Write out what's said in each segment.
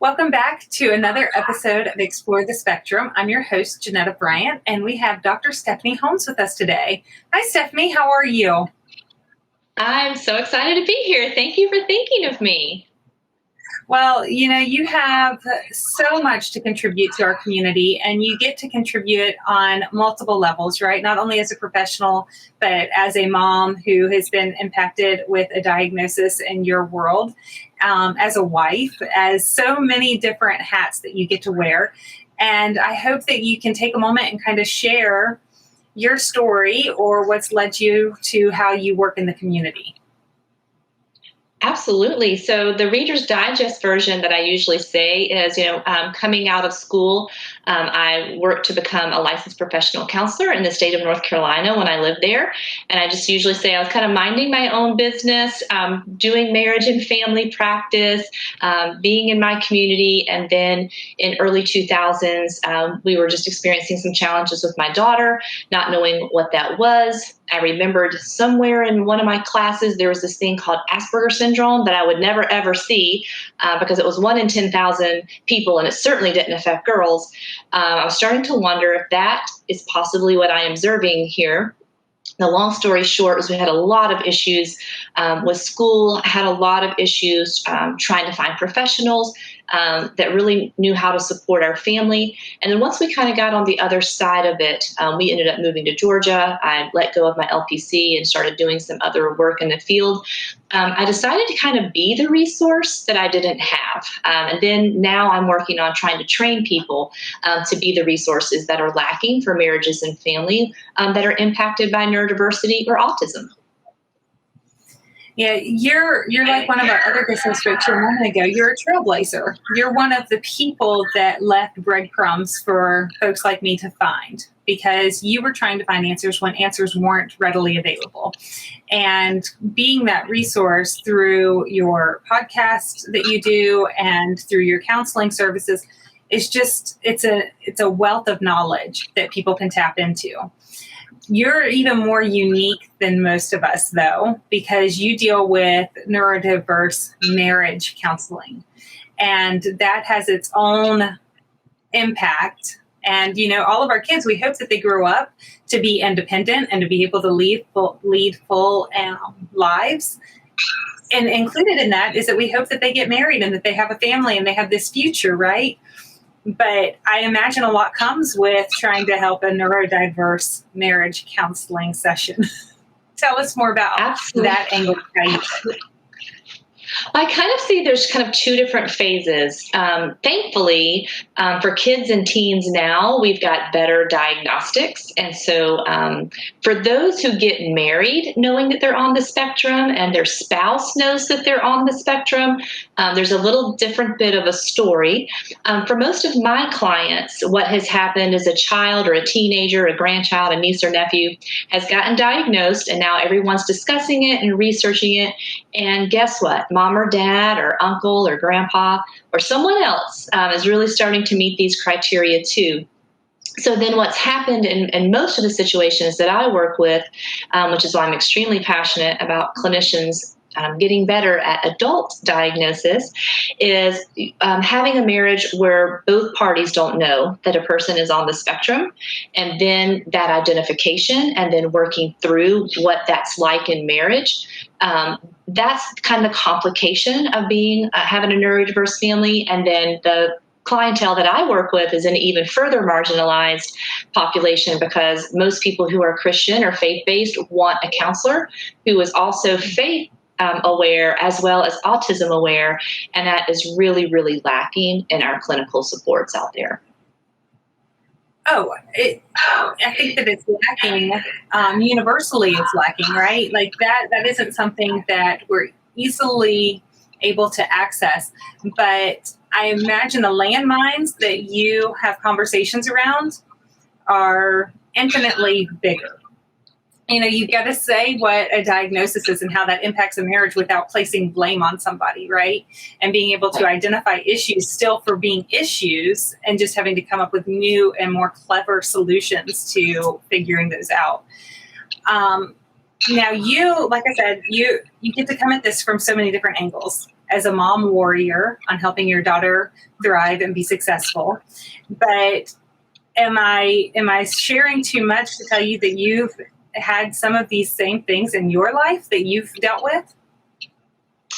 Welcome back to another episode of Explore the Spectrum. I'm your host, Janetta Bryant, and we have Dr. Stephanie Holmes with us today. Hi, Stephanie. How are you? I'm so excited to be here. Thank you for thinking of me. Well, you have so much to contribute to our community, and you get to contribute on multiple levels, right? Not only as a professional, but as a mom who has been impacted with a diagnosis in your world, as a wife, as so many different hats that you get to wear. And I hope that you can take a moment and kind of share your story or what's led you to how you work in the community. Absolutely. So the Reader's Digest version that I usually say is, coming out of school, I worked to become a licensed professional counselor in the state of North Carolina when I lived there. And I just usually say I was kind of minding my own business, doing marriage and family practice, being in my community. And then in early 2000s, we were just experiencing some challenges with my daughter, not knowing what that was. I remembered somewhere in one of my classes, there was this thing called Asperger's syndrome that I would never, ever see because it was 1 in 10,000 people, and it certainly didn't affect girls. I was starting to wonder if that is possibly what I am observing here. The long story short was we had a lot of issues with school, had a lot of issues trying to find professionals that really knew how to support our family. And then once we kind of got on the other side of it, we ended up moving to Georgia. I let go of my LPC and started doing some other work in the field. I decided to kind of be the resource that I didn't have. And then now I'm working on trying to train people to be the resources that are lacking for marriages and family that are impacted by neurodiversity or autism. Yeah, you're like one of our other guests who spoke to a moment ago. You're a trailblazer. You're one of the people that left breadcrumbs for folks like me to find, because you were trying to find answers when answers weren't readily available. And being that resource through your podcast that you do and through your counseling services is just, it's a wealth of knowledge that people can tap into. You're even more unique than most of us, though, because you deal with neurodiverse marriage counseling. And that has its own impact. And, all of our kids, we hope that they grow up to be independent and to be able to lead full lives. And included in that is that we hope that they get married and that they have a family and they have this future, right? But I imagine a lot comes with trying to help a neurodiverse marriage counseling session. Tell us more about that angle. I kind of see there's kind of two different phases. Thankfully, for kids and teens now, we've got better diagnostics. And so for those who get married knowing that they're on the spectrum and their spouse knows that they're on the spectrum, there's a little different bit of a story. For most of my clients, what has happened is a child or a teenager, a grandchild, a niece or nephew has gotten diagnosed, and now everyone's discussing it and researching it. And guess what? Mom or dad or uncle or grandpa or someone else is really starting to meet these criteria too. So then what's happened in most of the situations that I work with, which is why I'm extremely passionate about clinicians getting better at adult diagnosis, is having a marriage where both parties don't know that a person is on the spectrum, and then that identification and then working through what that's like in marriage. That's kind of the complication of being having a neurodiverse family. And then the clientele that I work with is an even further marginalized population, because most people who are Christian or faith-based want a counselor who is also faith aware as well as autism aware. And that is really, really lacking in our clinical supports out there. I think that it's lacking. Universally, it's lacking, right? Like that isn't something that we're easily able to access. But I imagine the landmines that you have conversations around are infinitely bigger. You've got to say what a diagnosis is and how that impacts a marriage without placing blame on somebody, right? And being able to identify issues still for being issues and just having to come up with new and more clever solutions to figuring those out. Now you, like I said, you get to come at this from so many different angles as a mom warrior on helping your daughter thrive and be successful. But am I sharing too much to tell you that you've had some of these same things in your life that you've dealt with?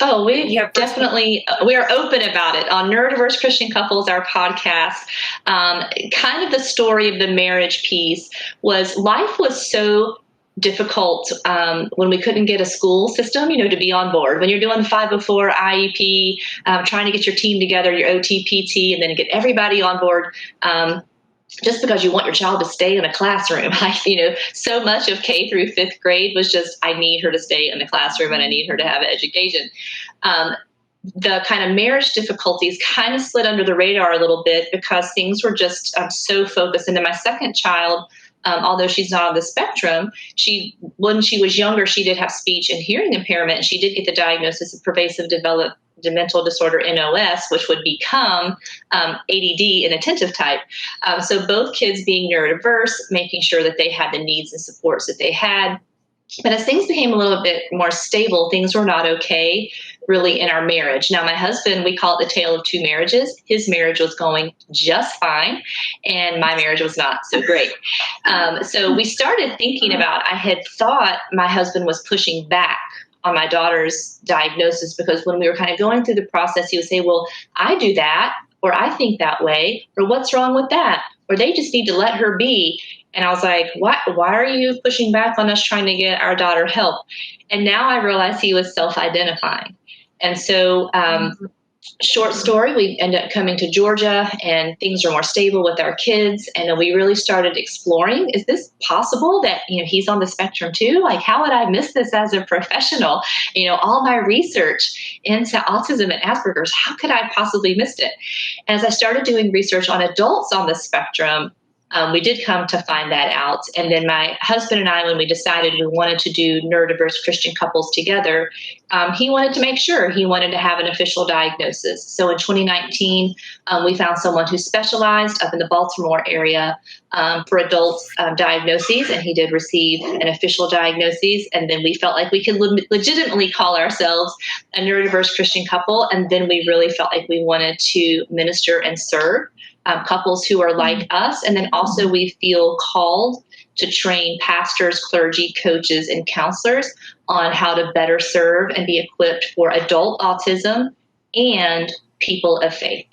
Oh, we are open about it on Neurodiverse Christian Couples, our podcast. Kind of the story of the marriage piece was life was so difficult when we couldn't get a school system, to be on board. When you're doing the 504 IEP, trying to get your team together, your OT, PT, and then get everybody on board. Just because you want your child to stay in a classroom. So much of K through 5th grade was just, I need her to stay in the classroom and I need her to have an education. The kind of marriage difficulties kind of slid under the radar a little bit because things were just so focused. And then my second child, although she's not on the spectrum, when she was younger, she did have speech and hearing impairment. And she did get the diagnosis of pervasive developmental disorder, NOS, which would become ADD, inattentive type. So both kids being neurodiverse, making sure that they had the needs and supports that they had. But as things became a little bit more stable, things were not okay really in our marriage. Now, my husband, we call it the tale of two marriages. His marriage was going just fine, and my marriage was not so great. So we started thinking about, I had thought my husband was pushing back on my daughter's diagnosis because when we were kind of going through the process, he would say, well, I do that, or I think that way, or what's wrong with that? Or they just need to let her be. And I was like, why are you pushing back on us trying to get our daughter help? And now I realize he was self-identifying. And so, short story, we ended up coming to Georgia and things are more stable with our kids. And then we really started exploring, is this possible that, he's on the spectrum too? Like, how would I miss this as a professional? All my research into autism and Asperger's, how could I possibly miss it? As I started doing research on adults on the spectrum, we did come to find that out. And then my husband and I, when we decided we wanted to do Neurodiverse Christian Couples together, he wanted to make sure he wanted to have an official diagnosis. So in 2019, we found someone who specialized up in the Baltimore area for adult diagnoses, and he did receive an official diagnosis. And then we felt like we could legitimately call ourselves a neurodiverse Christian couple. And then we really felt like we wanted to minister and serve couples who are like us. And then also we feel called to train pastors, clergy, coaches, and counselors on how to better serve and be equipped for adult autism and people of faith.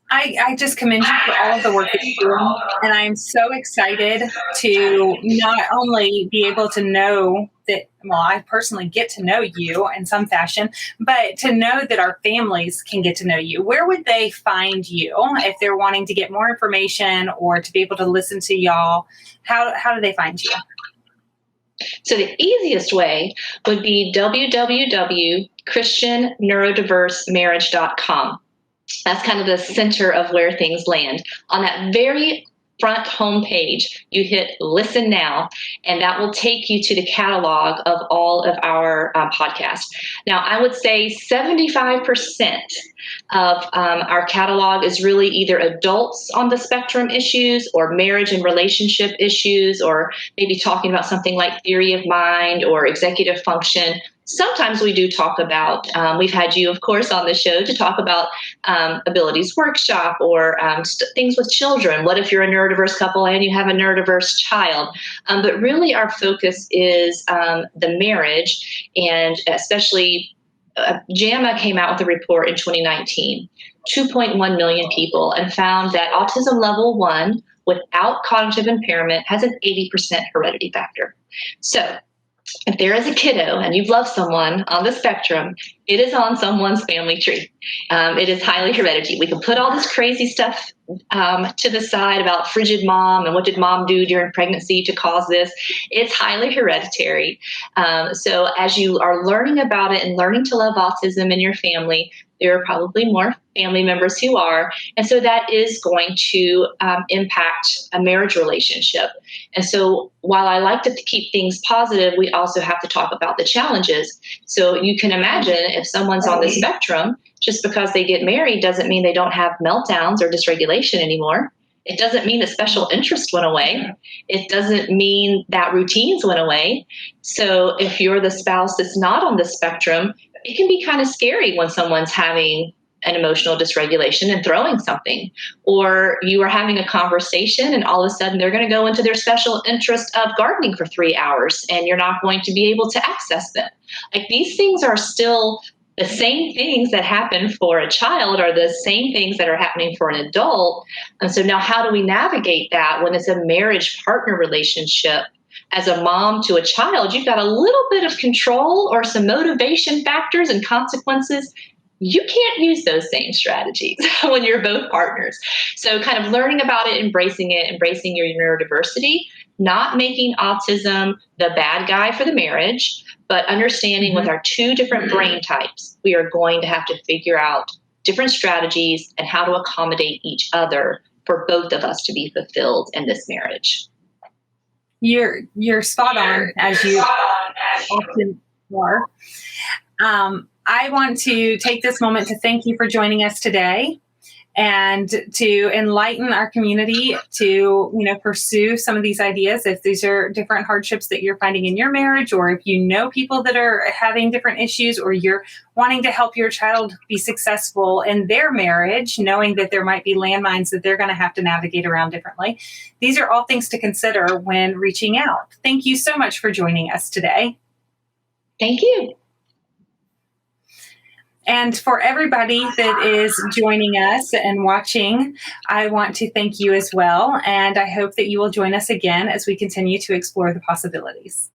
I just commend you for all of the work that you're doing, and I'm so excited to not only be able to know that, well, I personally get to know you in some fashion, but to know that our families can get to know you. Where would they find you if they're wanting to get more information or to be able to listen to y'all? How do they find you? So the easiest way would be www.christianneurodiversemarriage.com. That's kind of the center of where things land. On that very front homepage, you hit Listen Now, and that will take you to the catalog of all of our podcasts. Now, I would say 75% of our catalog is really either adults on the spectrum issues or marriage and relationship issues, or maybe talking about something like theory of mind or executive function. Sometimes we do talk about, we've had you, of course, on the show to talk about abilities workshop or things with children. What if you're a neurodiverse couple and you have a neurodiverse child? But really our focus is the marriage, and especially JAMA came out with a report in 2019, 2.1 million people, and found that autism level 1 without cognitive impairment has an 80% heredity factor. So if there is a kiddo and you've loved someone on the spectrum, it is on someone's family tree. It is highly hereditary. We can put all this crazy stuff to the side about frigid mom and what did mom do during pregnancy to cause this. It's highly hereditary. So as you are learning about it and learning to love autism in your family, there are probably more family members who are. And so that is going to impact a marriage relationship. And so while I like to keep things positive, we also have to talk about the challenges. So you can imagine if someone's on the spectrum, just because they get married doesn't mean they don't have meltdowns or dysregulation anymore. It doesn't mean the special interest went away. It doesn't mean that routines went away. So if you're the spouse that's not on the spectrum, it can be kind of scary when someone's having an emotional dysregulation and throwing something, or you are having a conversation and all of a sudden they're going to go into their special interest of gardening for 3 hours and you're not going to be able to access them. Like, these things are still the same things that happen for a child are the same things that are happening for an adult. And so now how do we navigate that when it's a marriage partner relationship? As a mom to a child, you've got a little bit of control or some motivation factors and consequences. You can't use those same strategies when you're both partners. So kind of learning about it, embracing your neurodiversity, not making autism the bad guy for the marriage, but understanding with our two different brain types, we are going to have to figure out different strategies and how to accommodate each other for both of us to be fulfilled in this marriage. You're spot on, as you often are. I want to take this moment to thank you for joining us today and to enlighten our community to, pursue some of these ideas. If these are different hardships that you're finding in your marriage, or if you know people that are having different issues, or you're wanting to help your child be successful in their marriage, knowing that there might be landmines that they're going to have to navigate around differently. These are all things to consider when reaching out. Thank you so much for joining us today. Thank you. And for everybody that is joining us and watching, I want to thank you as well. And I hope that you will join us again as we continue to explore the possibilities.